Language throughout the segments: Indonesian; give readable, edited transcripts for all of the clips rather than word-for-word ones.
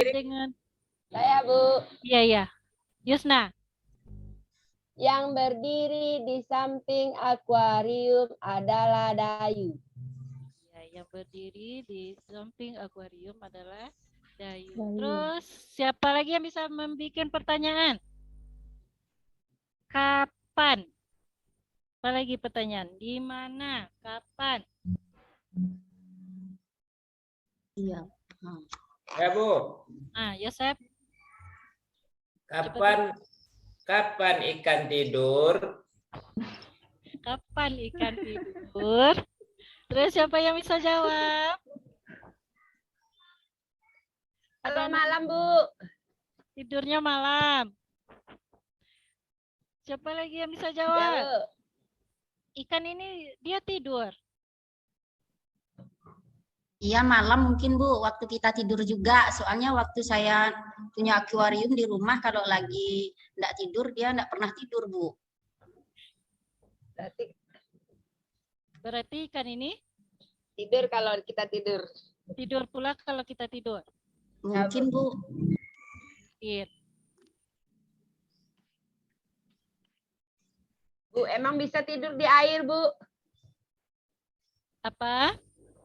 dengan Saya, Bu. iya ya. Yusna. Yang berdiri di samping akuarium adalah Dayu. Ya, yang berdiri di samping akuarium adalah Dayu. Terus siapa lagi yang bisa membuat pertanyaan? Kapan? Apa lagi pertanyaan? Di mana? Kapan? Iya. Ya, Bu. Nah, Yosef. Kapan ikan tidur? Kapan ikan tidur? Terus siapa yang bisa jawab? Kalau malam, Bu. Tidurnya malam. Siapa lagi yang bisa Ya, jawab? Bu. Ikan ini dia tidur. Iya malam mungkin Bu, waktu kita tidur juga. Soalnya waktu saya punya akuarium di rumah, kalau lagi enggak tidur, dia enggak pernah tidur Bu. Berarti ikan ini Tidur kalau kita tidur. tidur pula kalau kita tidur. Mungkin Bu. Iya. Bu, emang bisa tidur di air, Bu? Apa?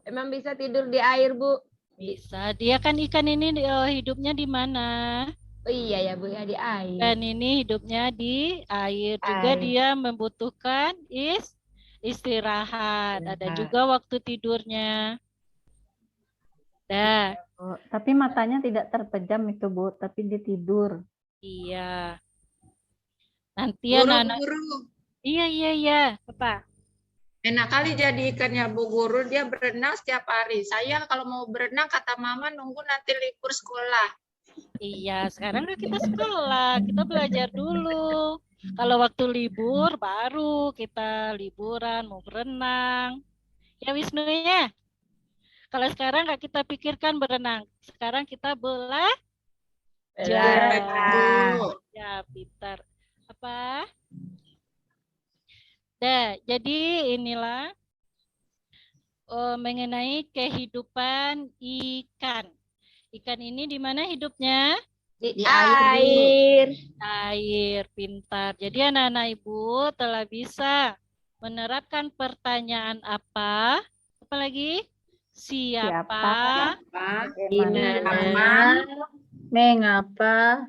Emang bisa tidur di air, Bu? Bisa. Dia kan ikan ini hidupnya di mana? Oh iya ya, Bu, ya di air. Ikan ini hidupnya di air. Juga Air. dia membutuhkan istirahat. Ada juga waktu tidurnya. Dah. Oh, tapi matanya tidak terpejam itu Bu, tapi dia tidur. Iya. Nanti anak-anak. Guru, Iya. Apa? enak kali jadi ikannya Bu Guru, dia berenang setiap hari. Saya kalau mau berenang kata Mama nunggu nanti libur sekolah. Iya, sekarang kan kita sekolah, kita belajar dulu. Kalau waktu libur baru kita liburan mau berenang. Ya Wisnu ya. Kalau sekarang nggak kita pikirkan berenang, sekarang kita belajar. Ya, pintar. Apa? Nah, jadi inilah mengenai kehidupan ikan. Ikan ini di mana hidupnya? Di air. Air, pintar. Jadi anak-anak Ibu telah bisa menerapkan pertanyaan apa? Apa lagi? Siapa? Di mana? Mengapa?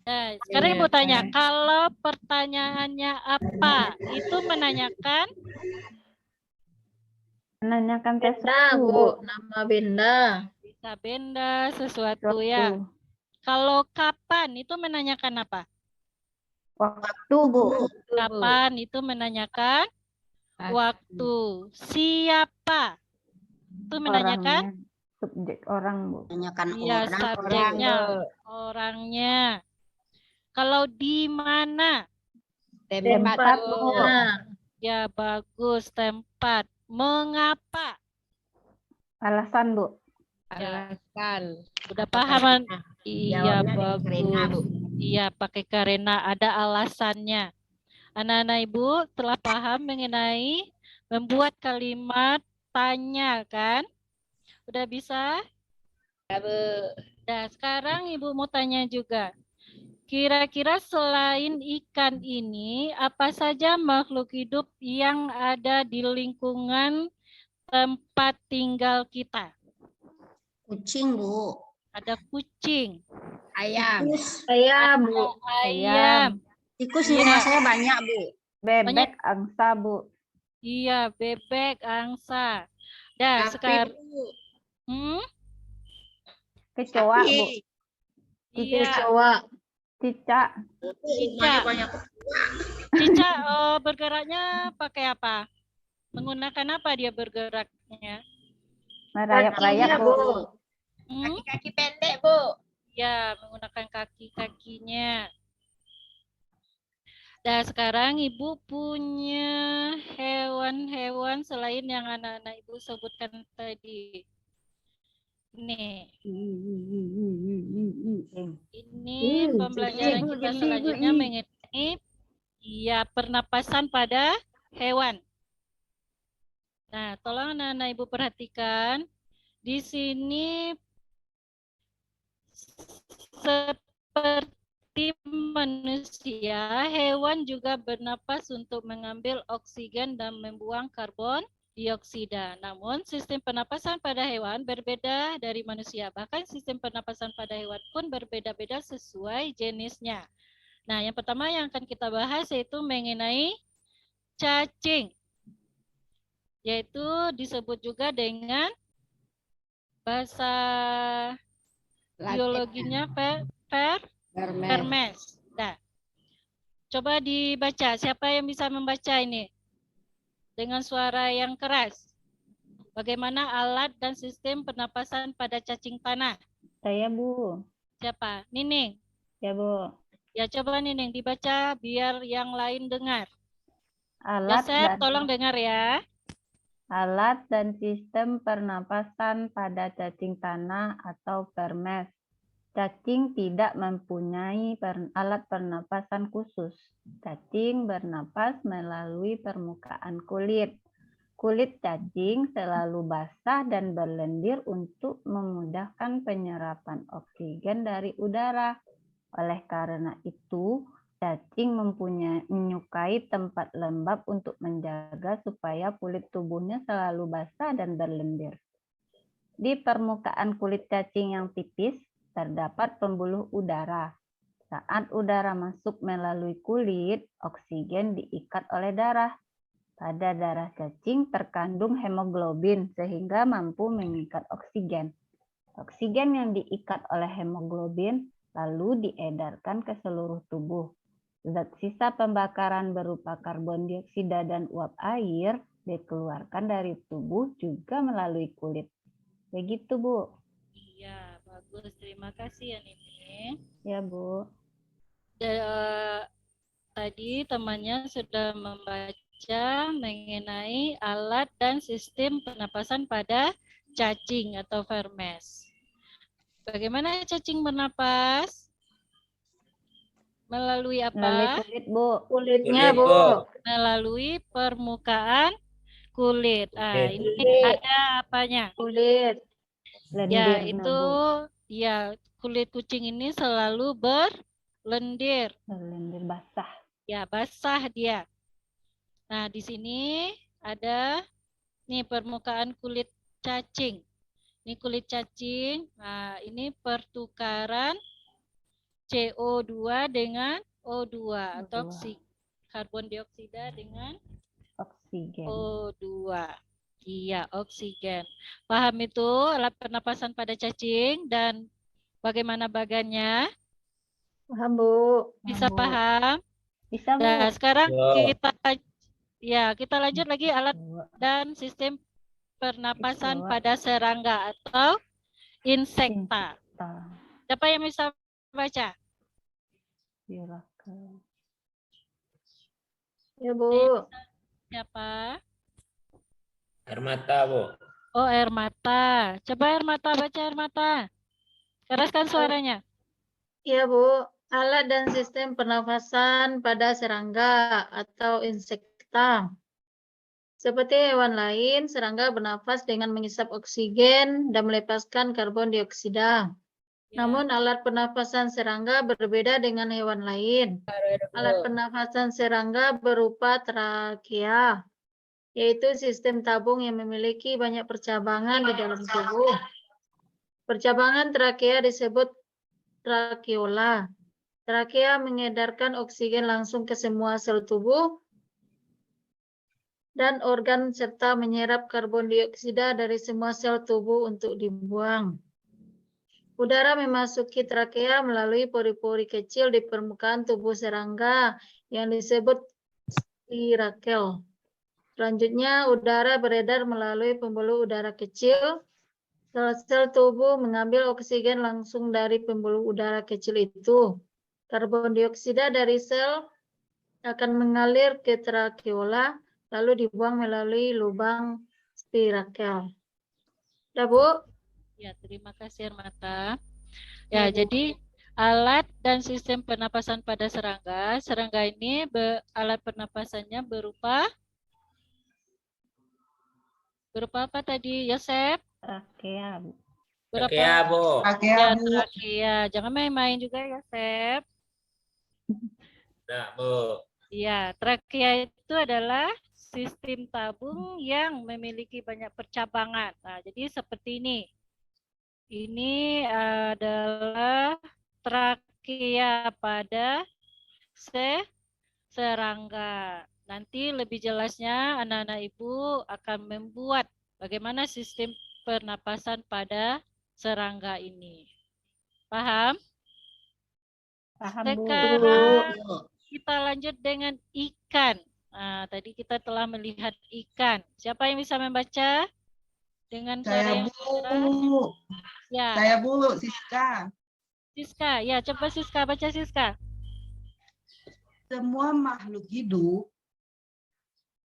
Nah, sekarang Ibu tanya, kalau pertanyaannya apa? Itu menanyakan Menanyakan sesuatu, Bu. Nama benda. bisa benda sesuatu ya. Kalau kapan itu menanyakan apa? Waktu, Bu. Kapan itu menanyakan waktu. Siapa? Itu menanyakan Orangnya. Subjek orang, Bu. Tanyakan iya, orang. subjeknya, orangnya. Kalau di mana? tempat, Bu. Ya, bagus, tempat. Mengapa? Alasan, Bu. Alasan. Udah paham? Iya, Jawabnya dengan karena, Bu. bagus. Iya, pakai karena ada alasannya. Anak-anak Ibu telah paham mengenai membuat kalimat tanya, kan? Udah bisa? Ya, Bu. Nah, sekarang Ibu mau tanya juga. Kira-kira selain ikan ini, apa saja makhluk hidup yang ada di lingkungan tempat tinggal kita? Kucing, Bu. Ada kucing, Ayam. Ayam, ada ayam. Tikus di rumah saya banyak, Bu. Bebek, angsa, Bu. Iya, bebek, angsa. Dah, sekarang Kecoa, Bu. iya, Cicak. cicak. Cicak bergeraknya pakai apa? Menggunakan apa dia bergeraknya? Merayap-rayap, Bu. Kaki-kaki pendek, Bu. Ya, menggunakan kaki-kakinya. Nah, sekarang Ibu punya hewan-hewan selain yang anak-anak Ibu sebutkan tadi. Ini pembelajaran kita selanjutnya mengenai pernapasan pada hewan. Nah, tolong anak-anak Ibu perhatikan. Di sini Seperti manusia, hewan juga bernapas untuk mengambil oksigen dan membuang karbon dioksida. Namun, sistem pernapasan pada hewan berbeda dari manusia. Bahkan sistem pernapasan pada hewan pun berbeda-beda sesuai jenisnya. Nah, yang pertama yang akan kita bahas yaitu mengenai cacing. Yaitu disebut juga dengan bahasa biologinya vermes. Nah, coba dibaca. Siapa yang bisa membaca ini? Dengan suara yang keras. Bagaimana alat dan sistem pernapasan pada cacing tanah? Saya, Bu. Siapa? Nining. Ya, Bu. Ya, coba Nining dibaca biar yang lain dengar. Alat Yosef, tolong dengar ya. Alat dan sistem pernapasan pada cacing tanah atau vermes. Cacing tidak mempunyai alat pernapasan khusus. Cacing bernapas melalui permukaan kulit. Kulit cacing selalu basah dan berlendir untuk memudahkan penyerapan oksigen dari udara. Oleh karena itu, cacing menyukai tempat lembab untuk menjaga supaya kulit tubuhnya selalu basah dan berlendir. Di permukaan kulit cacing yang tipis, terdapat pembuluh udara. Saat udara masuk melalui kulit, oksigen diikat oleh darah. Pada darah cacing terkandung hemoglobin sehingga mampu mengikat oksigen. Oksigen yang diikat oleh hemoglobin lalu diedarkan ke seluruh tubuh. Zat sisa pembakaran berupa karbon dioksida dan uap air dikeluarkan dari tubuh juga melalui kulit. Begitu, Bu. Iya, bagus. Terima kasih ya Nining. Ya, Bu. Tadi temannya sudah membaca mengenai alat dan sistem pernapasan pada cacing atau vermes. Bagaimana cacing bernapas? Melalui Melalui apa? kulit, Bu. Kulitnya, Kulit, Bu. Bu. Melalui permukaan kulit. Ah, Kulit. ini ada apanya? Kulit. Ya, Lendirnya, itu Bu. ya kulit kucing ini selalu berlendir. Berlendir basah. Ya, basah dia. Nah, di sini ada nih permukaan kulit cacing. Ini kulit cacing. Nah, ini pertukaran CO2 dengan O2 atau karbon dioksida dengan Oksigen. O2. Iya, oksigen. Paham itu alat pernapasan pada cacing dan bagaimana bagannya? Paham, Bu. Bisa paham? Bisa, Bu. Nah, sekarang Yo. kita lanjut lagi alat dan sistem pernapasan pada serangga atau insekta. Siapa yang bisa baca? Ya, Bu. Siapa? Air mata, Bu. Oh, air mata. Coba air mata, baca air mata. Keraskan suaranya. Ya, Bu. Alat dan sistem pernafasan pada serangga atau insekta. Seperti hewan lain, serangga bernafas dengan menghisap oksigen dan melepaskan karbon dioksida. Namun alat pernafasan serangga berbeda dengan hewan lain. Alat pernafasan serangga berupa trakea, yaitu sistem tabung yang memiliki banyak percabangan di dalam tubuh. Percabangan trakea disebut trakeola. Trakea mengedarkan oksigen langsung ke semua sel tubuh dan organ serta menyerap karbon dioksida dari semua sel tubuh untuk dibuang. Udara memasuki trakea melalui pori-pori kecil di permukaan tubuh serangga yang disebut spirakel. Selanjutnya, udara beredar melalui pembuluh udara kecil. Sel-sel tubuh mengambil oksigen langsung dari pembuluh udara kecil itu. Karbon dioksida dari sel akan mengalir ke trakeola, lalu dibuang melalui lubang spirakel. Udah, Bu? Ya, terima kasih Hermata. Ya, jadi alat dan sistem pernapasan pada serangga. Serangga ini alat pernapasannya berupa apa tadi, Yosef? Trakea, Bu. Berapa? Trakea, Bu. Ya, trakea. Jangan main-main juga ya, Sep. Nah, Bu. Ya, trakea itu adalah sistem tabung yang memiliki banyak percabangan. Nah, jadi seperti ini. Ini adalah trakea pada serangga. Nanti lebih jelasnya anak-anak ibu akan membuat bagaimana sistem pernapasan pada serangga ini. Paham? Paham, Bu. Sekarang kita lanjut dengan ikan. Nah, tadi kita telah melihat ikan. Siapa yang bisa membaca dengan suara Saya, yang jelas? Bu. Ya, Saya, Bu, Siska. Siska. Ya, coba Siska baca Siska. Semua makhluk hidup,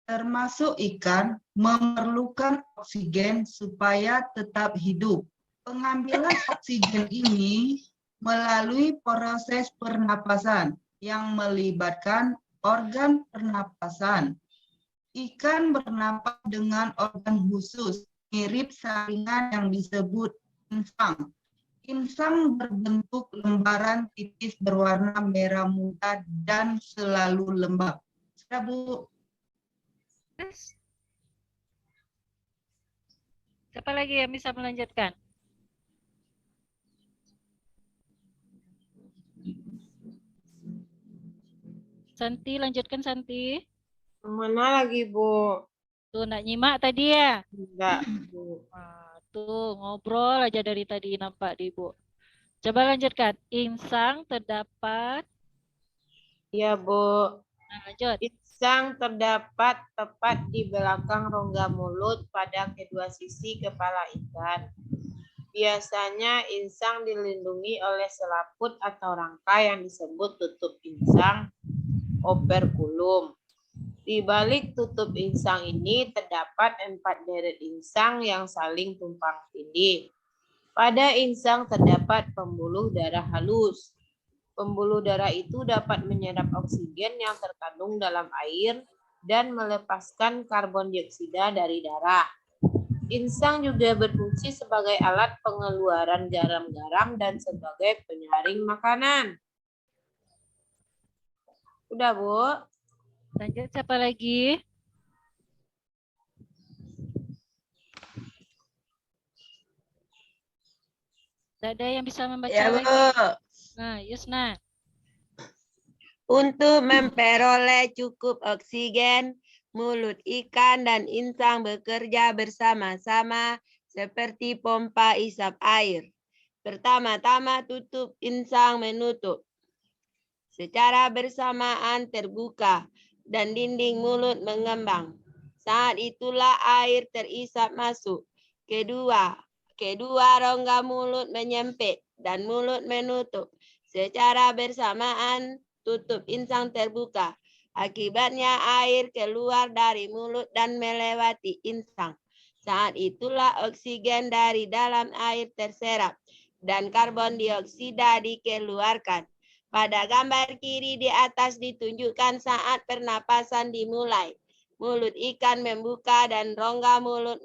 termasuk ikan, memerlukan oksigen supaya tetap hidup. Pengambilan oksigen ini melalui proses pernapasan yang melibatkan organ pernapasan. Ikan bernapas dengan organ khusus, mirip saringan yang disebut insang. Insang berbentuk lembaran tipis berwarna merah muda dan selalu lembab. Sudah, Bu. Siapa lagi yang bisa melanjutkan? Santi, lanjutkan Santi. Mana lagi, Bu? Tuh, nak nyimak tadi ya? Enggak, Bu. Nah, tuh, ngobrol aja dari tadi nampak di Ibu. Coba lanjutkan. Insang terdapat. Iya, Bu. Nah, lanjut. Insang terdapat tepat di belakang rongga mulut pada kedua sisi kepala ikan. Biasanya insang dilindungi oleh selaput atau rangka yang disebut tutup insang operculum. Di balik tutup insang ini terdapat 4 deret insang yang saling tumpang tindih. Pada insang terdapat pembuluh darah halus. Pembuluh darah itu dapat menyerap oksigen yang terkandung dalam air dan melepaskan karbon dioksida dari darah. Insang juga berfungsi sebagai alat pengeluaran garam-garam dan sebagai penyaring makanan. Udah, Bu? Lanjut, siapa lagi? Tidak ada yang bisa membaca Ya, Bu. lagi? Nah, Yusna. Untuk memperoleh cukup oksigen, mulut ikan dan insang bekerja bersama-sama seperti pompa isap air. Pertama-tama tutup insang menutup secara bersamaan terbuka dan dinding mulut mengembang. Saat itulah air terisap masuk. Kedua rongga mulut menyempit dan mulut menutup. Secara bersamaan tutup insang terbuka. Akibatnya air keluar dari mulut dan melewati insang. Saat itulah oksigen dari dalam air terserap dan karbon dioksida dikeluarkan. Pada gambar kiri di atas ditunjukkan saat pernapasan dimulai. Mulut ikan membuka dan rongga mulut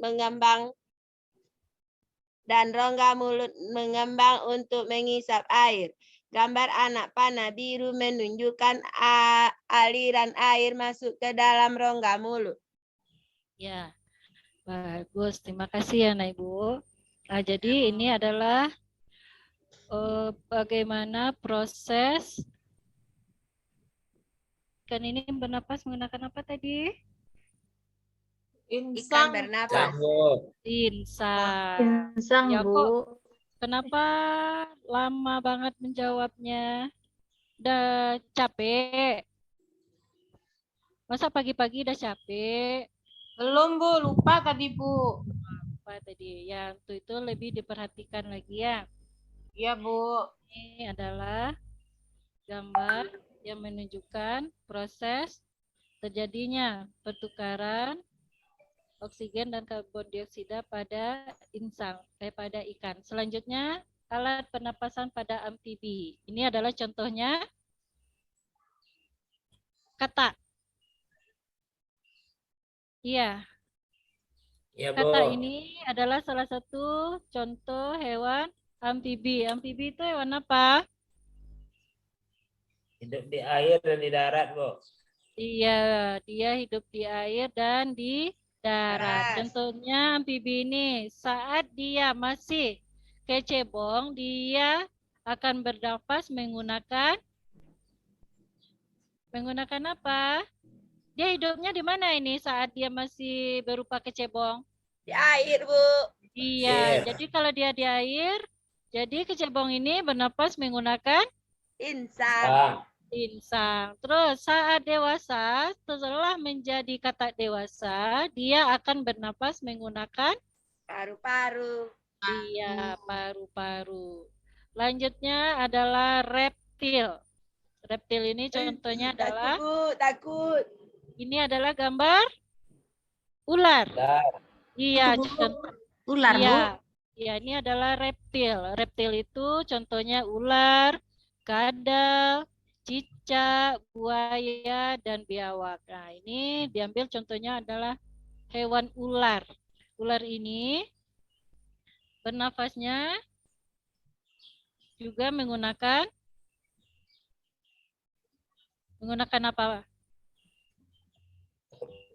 mengembang untuk mengisap air. Gambar anak panah biru menunjukkan aliran air masuk ke dalam rongga mulut. Ya, bagus. Terima kasih ya, Nak Ibu. Nah, jadi ini adalah bagaimana proses ikan ini bernapas menggunakan apa tadi? Ikan Insang. bernapas. Insang. Insang, Ya, Bu. kok kenapa lama banget menjawabnya? Udah capek? Masa pagi-pagi udah capek? Belum, Bu. Lupa tadi, Bu. Apa tadi? Ya, untuk itu lebih diperhatikan lagi ya. Iya, Bu. Ini adalah gambar yang menunjukkan proses terjadinya pertukaran oksigen dan karbon dioksida pada pada ikan. Selanjutnya, alat pernapasan pada amfibi. Ini adalah contohnya kata. Iya. Ya, Kata Bu. ini adalah salah satu contoh hewan amfibi. Amfibi itu hewan apa? Hidup di air dan di darat, Bu. Iya, dia hidup di air dan di darat. Darat. Contohnya amfibi ini, saat dia masih kecebong, dia akan bernafas menggunakan apa? Dia hidupnya di mana ini saat dia masih berupa kecebong? Di air, Bu. Iya, Air. jadi kalau dia di air, jadi kecebong ini bernapas menggunakan Insang. Bang. insang. Terus saat dewasa, setelah menjadi katak dewasa, dia akan bernapas menggunakan Paru-paru. iya, paru-paru. Lanjutnya adalah reptil. Reptil ini contohnya Takut, adalah, Bu. Takut. ini adalah gambar ular. Dar. Iya, Itu, Bu. contoh. Ular, Bu. Iya, iya, ini adalah reptil. Reptil itu contohnya ular, kadal, cicak, buaya, dan biawak. Nah, ini diambil contohnya adalah hewan ular. Ular ini bernafasnya juga menggunakan apa?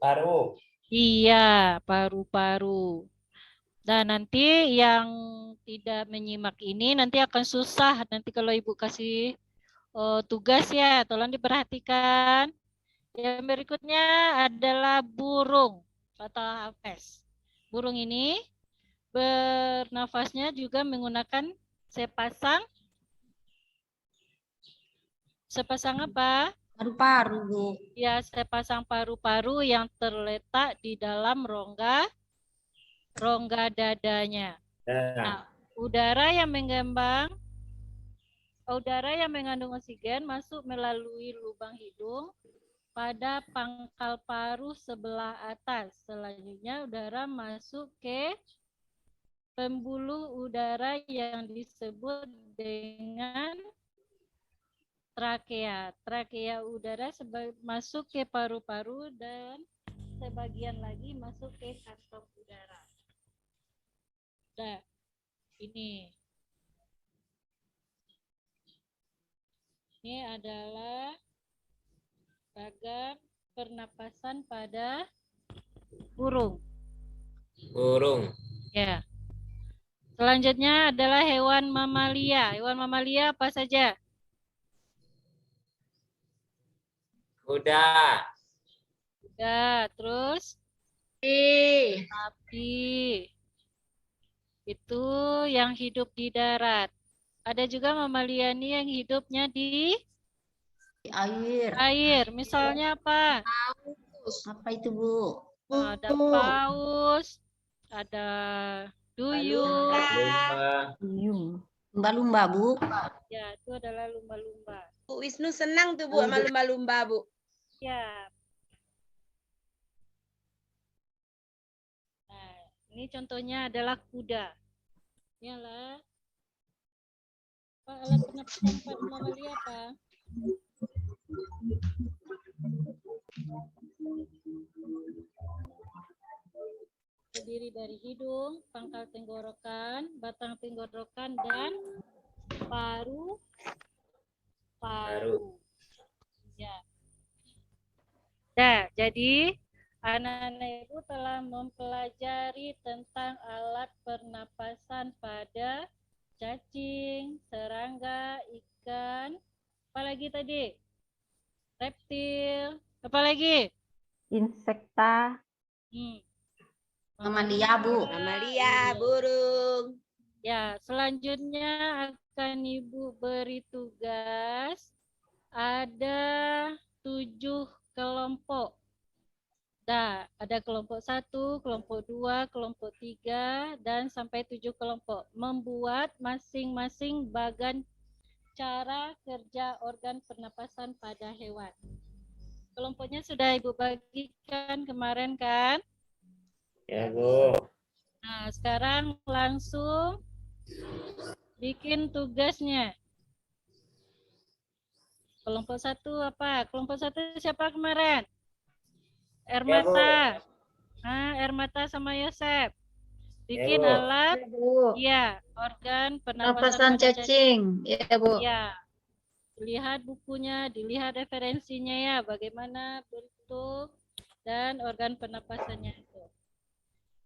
Paru. Iya, paru-paru. Dan nanti yang tidak menyimak ini nanti akan susah nanti kalau Ibu kasih tugas ya, tolong diperhatikan. Yang berikutnya adalah burung atau hafes. Burung ini bernafasnya juga menggunakan sepasang apa? Paru-paru, Bu. Ya, sepasang paru-paru yang terletak di dalam rongga dadanya. Nah, Nah, udara yang mengandung oksigen masuk melalui lubang hidung pada pangkal paru sebelah atas. Selanjutnya udara masuk ke pembuluh udara yang disebut dengan trakea. Trakea udara masuk ke paru-paru dan sebagian lagi masuk ke kantong udara. Nah, ini adalah ragam pernapasan pada burung. burung. Ya. Selanjutnya adalah hewan mamalia. Hewan mamalia apa saja? Kuda. Kuda, terus Ih, sapi. Itu yang hidup di darat. Ada juga mamalia ini yang hidupnya di Di air. air. Misalnya apa? Apa itu, Bu? Ada paus, ada duyung. Lumba. Duyung. Lumba-lumba, Bu. Ya, itu adalah lumba-lumba. Bu Wisnu senang tuh, Bu, sama lumba-lumba, Bu. Ya. Nah, ini contohnya adalah kuda. Yalah. Apa alat pernapasan pada mamalia apa? Terdiri dari hidung, pangkal tenggorokan, batang tenggorokan, dan paru. Ya. Nah, jadi anak-anak ibu telah mempelajari tentang alat pernapasan pada cacing, serangga, ikan, apalagi tadi? Reptil, apalagi? Insekta. Mamalia, Bu. Mamalia, burung. Ya, selanjutnya akan Ibu beri tugas. Ada 7 kelompok. Nah, ada kelompok 1, kelompok 2, kelompok 3, dan sampai 7 kelompok. Membuat masing-masing bagan cara kerja organ pernapasan pada hewan. Kelompoknya sudah Ibu bagikan kemarin kan? Ya, Bu. Nah, sekarang langsung bikin tugasnya. Kelompok 1 apa? Kelompok 1 siapa kemarin? Ermata. Ermata sama Yosep. Bikin Bu. alat, Ya, Bu. ya, organ Pernapasan pernapasan pada cacing. Ya, Bu. Ya, dilihat bukunya, dilihat referensinya ya, bagaimana bentuk dan organ pernapasannya itu.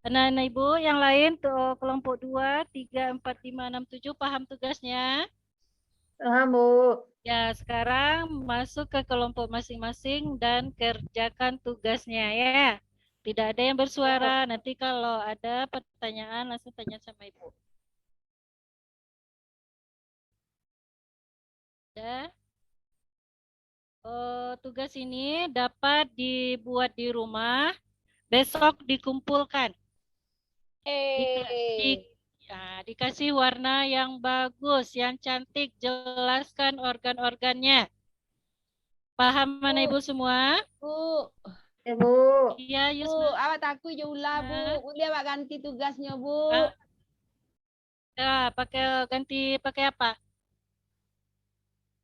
Anak-anak Ibu yang lain tuh kelompok 2, 3, 4, 5, 6, 7 paham tugasnya? Paham, Bu. Ya, sekarang masuk ke kelompok masing-masing dan kerjakan tugasnya ya. Tidak ada yang bersuara. Nanti kalau ada pertanyaan langsung tanya sama Ibu. Ya. Tugas ini dapat dibuat di rumah, besok dikumpulkan. Dikasih warna yang bagus, yang cantik, jelaskan organ-organnya. Paham mana Ibu semua? Bu, Ya, Bu. Iya, Bu, Yusna. awak takut je ulah, Bu. Dia awak ganti tugasnya, Bu. Ya, pakai apa?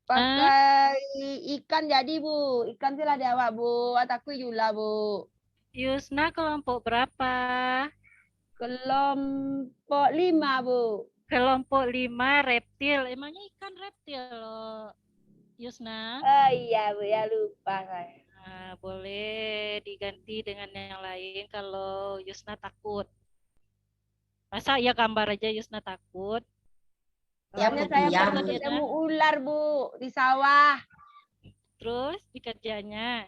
Pakai ikan jadi, Bu. Ikan sih lah dia awak, Bu. Awak takut je ulah, Bu. Yusna kelompok berapa? Kelompok 5, Bu. Kelompok 5 reptil. Emangnya ikan reptil loh, Yusna? Oh iya, Bu. Ya lupa saya. Nah, boleh diganti dengan yang lain kalau Yusna takut. Masa ya gambar aja Yusna takut? Ya, Soalnya Bu, saya ya, pernah Bu. ketemu ular, Bu, di sawah. Terus dikerjanya?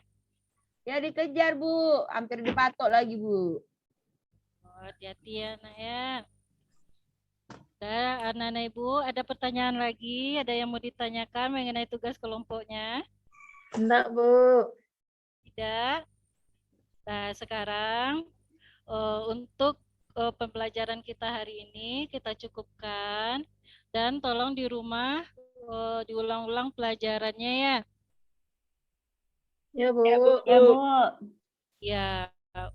Ya dikejar, Bu. Hampir dipatok lagi, Bu. Oh, hati-hati ya, nak ya. Anak-anak Ibu, ada pertanyaan lagi? Ada yang mau ditanyakan mengenai tugas kelompoknya? Enggak, Bu. Tidak. Nah, sekarang untuk pembelajaran kita hari ini kita cukupkan dan tolong di rumah diulang-ulang pelajarannya ya. Ya, Bu. Ya, Bu. Ya,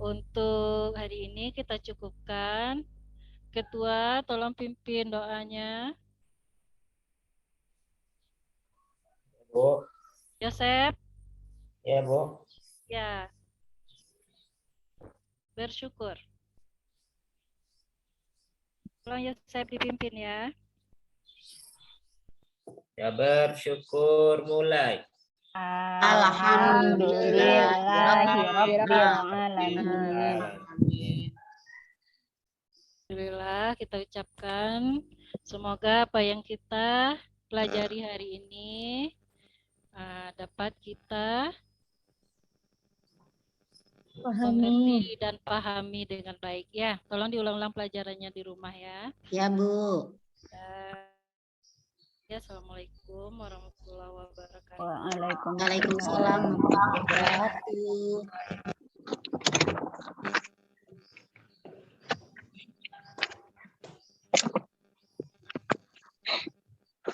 untuk hari ini kita cukupkan. Ketua, tolong pimpin doanya. Bu. Yosep, Ya, Bu. ya. Bersyukur. Tolong Yosep dipimpin ya. Ya, bersyukur mulai. Alhamdulillah kita ucapkan semoga apa yang kita pelajari hari ini dapat kita mengerti dan pahami dengan baik ya. Tolong diulang-ulang pelajarannya di rumah ya. Ya, Bu. Ya, Assalamualaikum warahmatullahi wabarakatuh. Waalaikumsalam warahmatullahi wabarakatuh.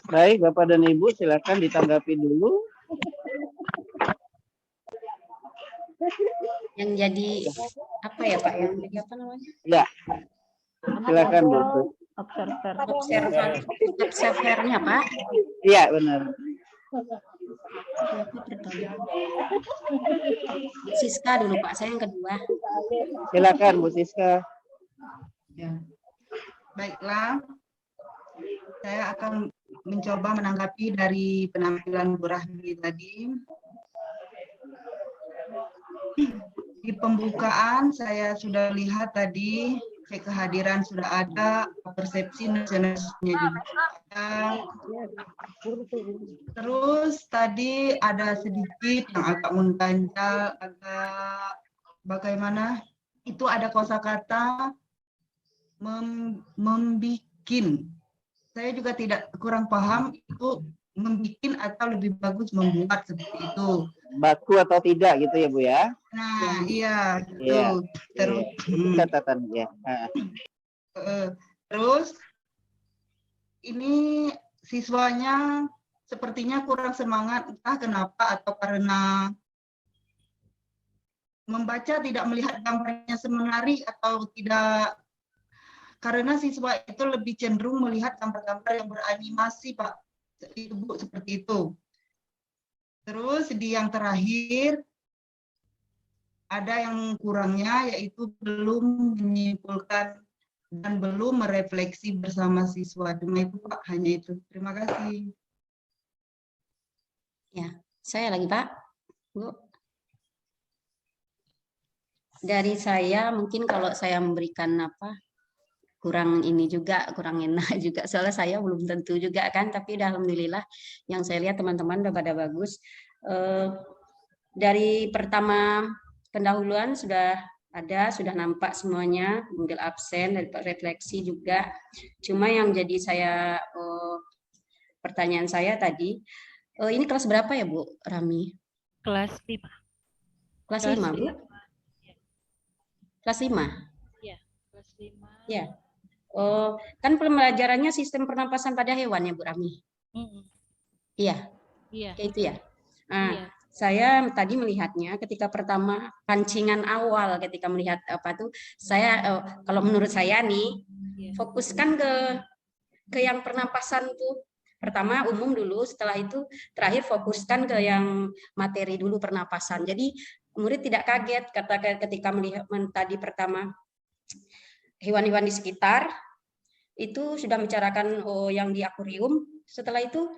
Baik, Bapak dan Ibu, silakan ditanggapi dulu. Yang jadi apa ya, Pak? Yang jadi apa namanya? Ya, silakan Bu. Observernya, Pak. Iya, benar. Siska dulu, Pak. Saya yang kedua. Silakan Bu Siska. Ya. Baiklah. Saya akan mencoba menanggapi dari penampilan Bu Rahmi tadi. Di pembukaan saya sudah lihat tadi cek kehadiran sudah ada, persepsi nasionalismenya juga ada. Terus tadi ada sedikit yang agak mengganjal, agak bagaimana? Itu ada kosakata membikin. Saya juga tidak kurang paham itu membikin atau lebih bagus membuat seperti itu. Baku atau tidak gitu ya Bu ya? Nah, iya, Iya. itu. Terus, Catatan ya. Terus ini siswanya sepertinya kurang semangat, entah kenapa atau karena membaca tidak melihat gambarnya semenari atau tidak, karena siswa itu lebih cenderung melihat gambar-gambar yang beranimasi, Pak. Itu Bu, seperti itu. Terus di yang terakhir, ada yang kurangnya, yaitu belum menyimpulkan dan belum merefleksi bersama siswa. Cuma itu Pak, hanya itu. Terima kasih. Ya, saya lagi Pak. Bu. Dari saya mungkin kalau saya memberikan apa kurang ini juga, kurang enak juga. Soalnya saya belum tentu juga kan, tapi udah alhamdulillah yang saya lihat teman-teman udah pada bagus. Dari pertama pendahuluan sudah ada, sudah nampak semuanya, ambil absen, dari refleksi juga. Cuma yang jadi saya, pertanyaan saya tadi, ini kelas berapa ya Bu Rami? Kelas 5. Kelas 5 Bu? Kelas 5? Iya, kelas 5. Ya. Oh, kan pembelajarannya sistem pernapasan pada hewan ya Bu Rami? Iya. Iya. Kayak itu ya. Nah, Iya. saya tadi melihatnya ketika pertama pancingan awal ketika melihat apa tuh, saya kalau menurut saya nih fokuskan ke yang pernapasan tuh. Pertama umum dulu, setelah itu terakhir fokuskan ke yang materi dulu pernapasan. Jadi murid tidak kaget ketika melihat tadi pertama hewan-hewan di sekitar itu sudah bicarakan yang di akuarium, setelah itu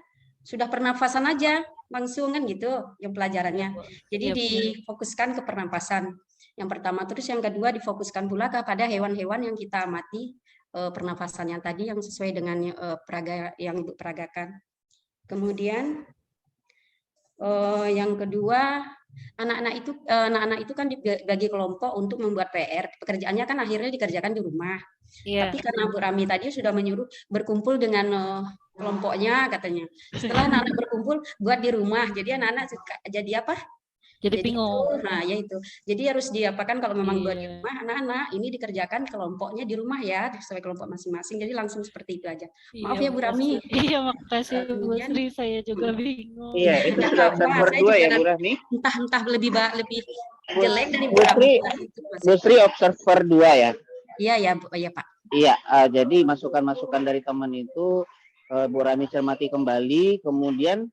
sudah pernafasan aja langsung kan gitu yang pelajarannya. Jadi difokuskan ke pernapasan yang pertama, terus yang kedua difokuskan pula kepada hewan-hewan yang kita amati pernafasan yang tadi yang sesuai dengan yang Ibu peragakan. Kemudian yang kedua, anak-anak itu kan dibagi kelompok untuk membuat PR. Pekerjaannya kan akhirnya dikerjakan di rumah. Tapi karena Bu Rami tadi sudah menyuruh berkumpul dengan kelompoknya katanya. Setelah anak-anak berkumpul buat di rumah. Jadi anak-anak jadi apa? Jadi bingung. Nah, ya itu. Jadi harus diapakan kalau memang buat di rumah, anak-anak ini dikerjakan kelompoknya di rumah ya, sesuai kelompok masing-masing. Jadi langsung seperti itu aja. Maaf ya Bu Rami. Iya, makasih Bu Sri, saya juga bingung. Iya, itu sudah observer 2 ya Bu Rami. Entah lebih jelek dari Bu Rami. Bu Sri observer 2 ya. Iya ya, iya Pak. Iya, jadi masukan-masukan dari teman itu Bu Rami cermati kembali, kemudian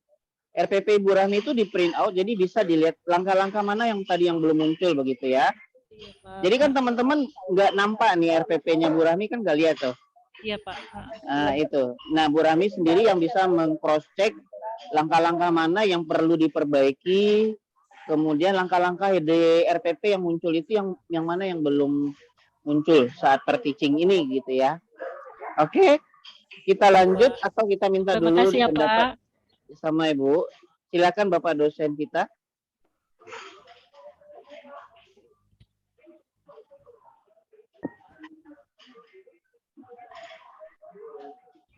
RPP Ibu Rahmi itu di print out, jadi bisa dilihat langkah-langkah mana yang tadi yang belum muncul begitu ya. Jadi kan teman-teman nggak nampak nih RPP-nya Bu Rahmi kan nggak lihat tuh. Iya Pak. Nah itu. Nah Bu Rahmi sendiri yang bisa meng-cross check langkah-langkah mana yang perlu diperbaiki, kemudian langkah-langkah di RPP yang muncul itu yang mana yang belum muncul saat per-teaching ini gitu ya. Oke, kita lanjut atau kita minta dulu ya, pendapat sama Ibu. Silakan Bapak dosen kita.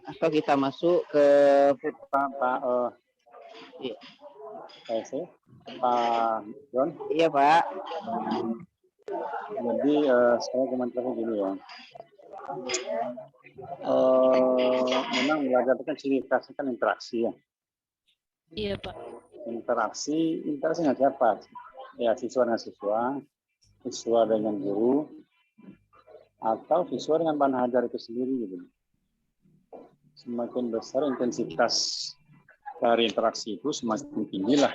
Atau kita masuk ke Pak John. Iya Pak. Jadi saya komentarnya gini ya. Memang belajar itu kan ciri khasnya kan interaksi ya. Iya Pak. Interaksi dengan siapa? Ya siswa dengan siswa dengan guru, atau siswa dengan bahan ajar itu sendiri gitu. Semakin besar intensitas dari interaksi itu, semakin tinggilah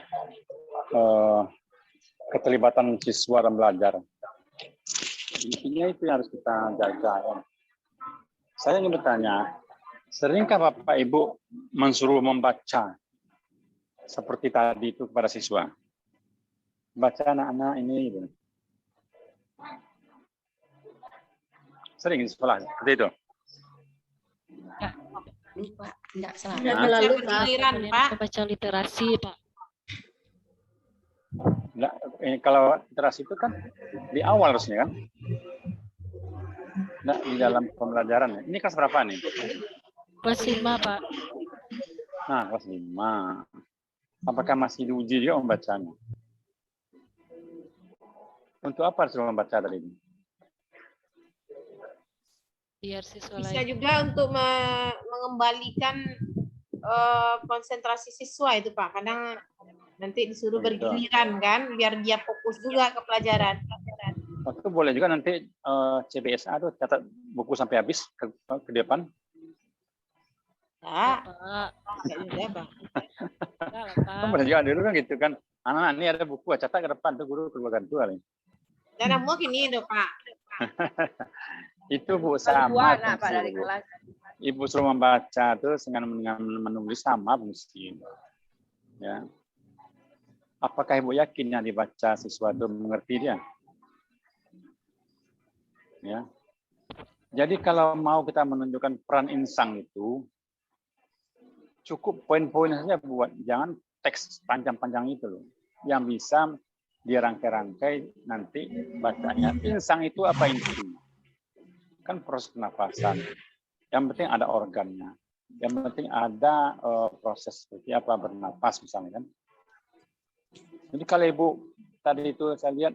keterlibatan siswa dalam belajar. Intinya itu yang harus kita jaga. Ya. Saya ingin bertanya, seringkah Bapak Ibu mensuruh membaca seperti tadi itu kepada siswa? Baca anak-anak ini. Gitu. Sering di sekolah seperti itu? Ini Pak, enggak salah. Selalu Pak. Baca literasi Pak. Nah, kalau literasi itu kan di awal harusnya kan? Nah, di dalam pembelajaran. Ini kelas berapa nih? Kelas 5 Pak. Nah, kelas 5. Apakah masih diuji juga membacanya? Untuk apa harus membaca tadi ini? Biar siswa Bisa lain. juga untuk mengembalikan konsentrasi siswa itu Pak. Kadang nanti disuruh bergiliran kan, biar dia fokus juga ke pelajaran. Itu boleh juga nanti CBSA tuh catat buku sampai habis ke depan. Ya, juga Pak. Kan boleh juga dulu kan gitu kan. Anak-anak ini ada buku, catat ke depan tuh guru keluarkan tuh kali. Dan semua gini tuh Pak. Itu Bu Dua sama anak Pak dari fungsi, Bu. kelas. Ibu suruh membaca tuh dengan menulis sama fungsi. Ya. Apakah Ibu yakin yang dibaca siswa itu mengerti dia? Ya. Jadi kalau mau kita menunjukkan peran insang itu, cukup poin-poin saja buat, jangan teks panjang-panjang itu loh. Yang bisa dirangkai-rangkai nanti bacanya. Insang itu apa intinya? Kan proses pernafasan. Yang penting ada organnya. Yang penting ada proses seperti apa bernafas misalnya kan. Jadi kalau Ibu tadi itu saya lihat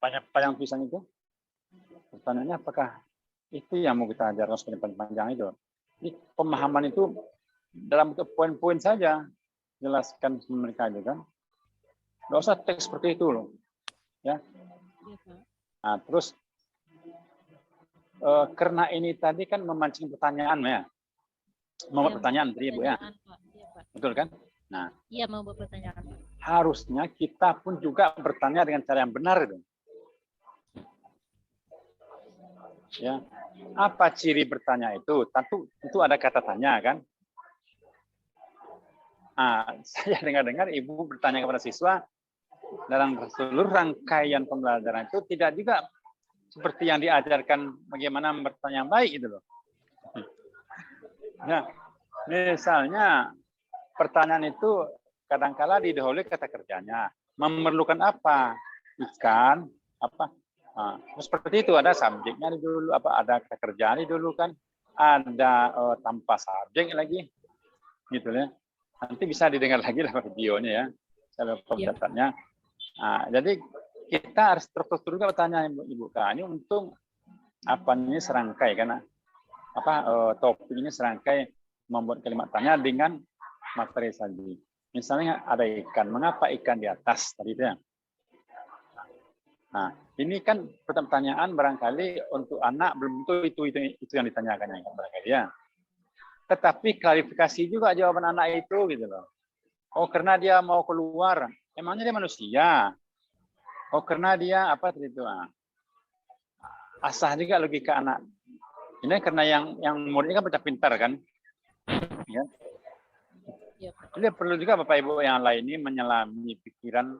panjang tulisan itu, pertanyaannya apakah itu yang mau kita ajarkan sepanjang panjang itu? Jadi pemahaman itu dalam bentuk poin-poin saja, jelaskan mereka itu kan. Nggak usah teks seperti itu loh, ya. Nah terus karena ini tadi kan memancing pertanyaan ya, membuat pertanyaan tadi Bu ya, betul kan? Nah, iya mau pertanyaan. Harusnya kita pun juga bertanya dengan cara yang benar itu. Ya, apa ciri bertanya itu? Tentu itu ada kata tanya kan? Nah, saya dengar-dengar Ibu bertanya kepada siswa dalam seluruh rangkaian pembelajaran itu tidak juga seperti yang diajarkan bagaimana bertanya yang baik itu loh. Nah, misalnya pertanyaan itu kadang-kala didahului kata kerjanya. Memerlukan apa? Ikan, apa? Nah, seperti itu ada subjeknya dulu, apa ada kata kerjaan dulu kan? Ada tanpa subjek lagi, gitu ya. Nanti bisa didengar lagi lah videonya ya. Saya lupa mencatatnya. Nah, jadi kita harus terus juga bertanya Ibu Kak, ini untung apa ini serangkai karena apa topik ini serangkai membuat kalimat tanya dengan materi tadi. Misalnya ada ikan, mengapa ikan di atas tadi itu ya? Nah, ini kan pertanyaan barangkali untuk anak belum tentu itu yang ditanyakan barangkali ya. Tetapi klarifikasi juga jawaban anak itu gitu loh. Oh, karena dia mau keluar, emangnya dia manusia? Oh, karena dia apa tadi itu? Asah juga logika anak. Ini karena yang muridnya kan bocah pintar kan? Ya. Jadi perlu juga Bapak Ibu yang lain ini menyelami pikiran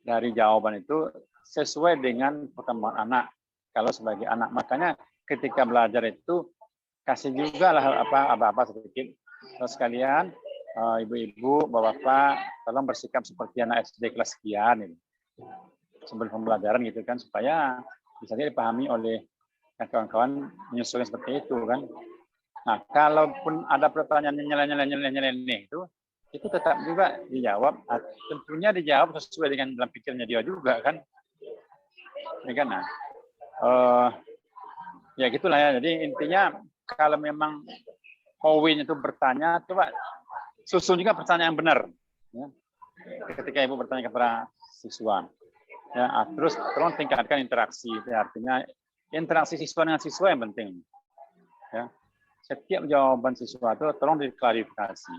dari jawaban itu sesuai dengan perkembangan anak. Kalau sebagai anak, makanya ketika belajar itu kasih juga lah apa sedikit. Terus sekalian, ibu-ibu, bapak-bapak, tolong bersikap seperti anak SD kelas sekian ini. Sebelum pembelajaran gitu kan, supaya bisa dipahami oleh kawan-kawan menyesuaikan seperti itu kan. Nah, kalaupun ada pertanyaan yang nyeleneh itu tetap juga dijawab. Tentunya dijawab sesuai dengan dalam pikirnya dia juga kan. Ya kan? Nah, ya gitulah ya. Jadi intinya kalau memang poin itu bertanya, coba susun juga pertanyaan yang benar. Ya. Ketika Ibu bertanya kepada siswa. Ya, terus tolong tingkatkan interaksi. Ya, artinya interaksi siswa dengan siswa yang penting. Ya. Setiap jawaban siswa itu tolong diklarifikasi.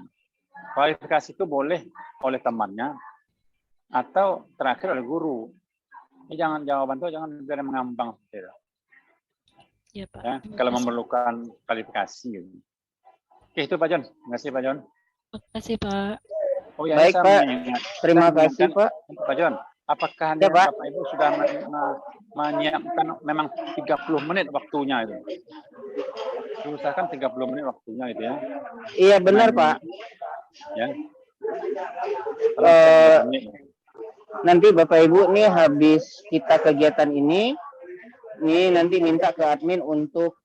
Klarifikasi itu boleh oleh temannya atau terakhir oleh guru. Ini jangan jawaban itu jangan biar mengambang seperti itu. Ya, Pak. Ya, kalau memerlukan klarifikasi. Gitu. Oke, itu Pak John. Terima kasih Pak John. Terima kasih Pak. Oh, ya, baik Pak, terima kasih Pak. Pak John, apakah ya, Pak? Bapak Ibu sudah menyiapkan memang 30 menit waktunya itu? Diusahakan 30 menit waktunya itu ya. Iya benar Pak. Ya. Nanti Bapak Ibu nih habis kita kegiatan ini nanti minta ke admin untuk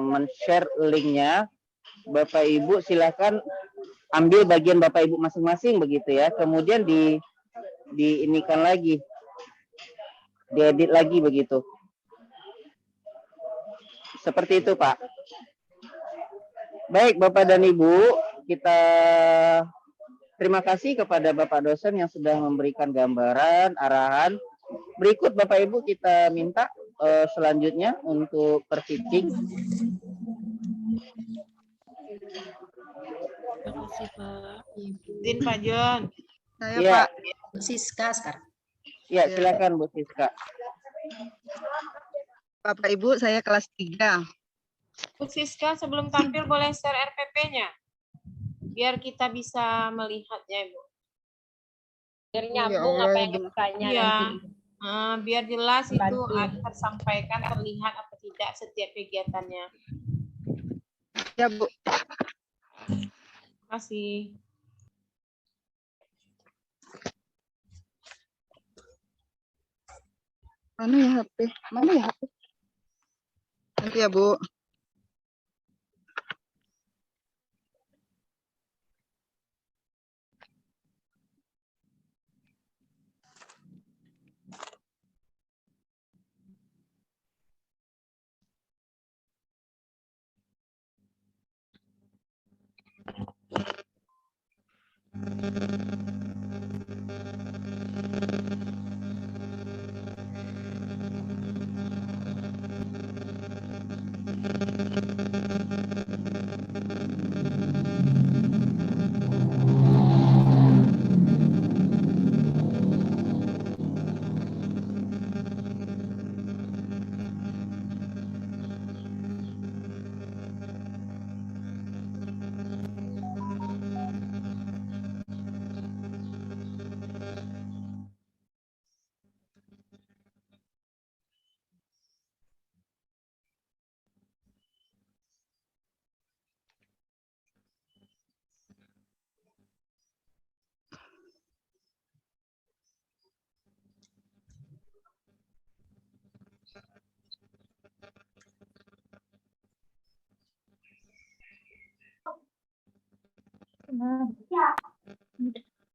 men-share linknya. Bapak Ibu silakan ambil bagian Bapak Ibu masing-masing begitu ya. Kemudian diinikan lagi, diedit lagi begitu. Seperti itu Pak. Baik Bapak dan Ibu, kita terima kasih kepada Bapak dosen yang sudah memberikan gambaran, arahan. Berikut Bapak Ibu kita minta selanjutnya untuk persitting. Terima kasih Pak. Izin Pak John. Saya Ya. Pak Siska sekarang. Ya, silakan Bu Siska. Bapak Ibu, saya kelas 3. Bu Siska, sebelum tampil boleh share RPP-nya? Biar kita bisa melihatnya, Ibu. Biar Ya nyambung Allah, apa yang gimana? ditanya Iya. nanti. Biar jelas itu Bantu. tersampaikan, terlihat atau tidak setiap kegiatannya. Ya, Bu. Terima kasih. Mana ya HP? Mana ya HP? Nanti ya, Bu.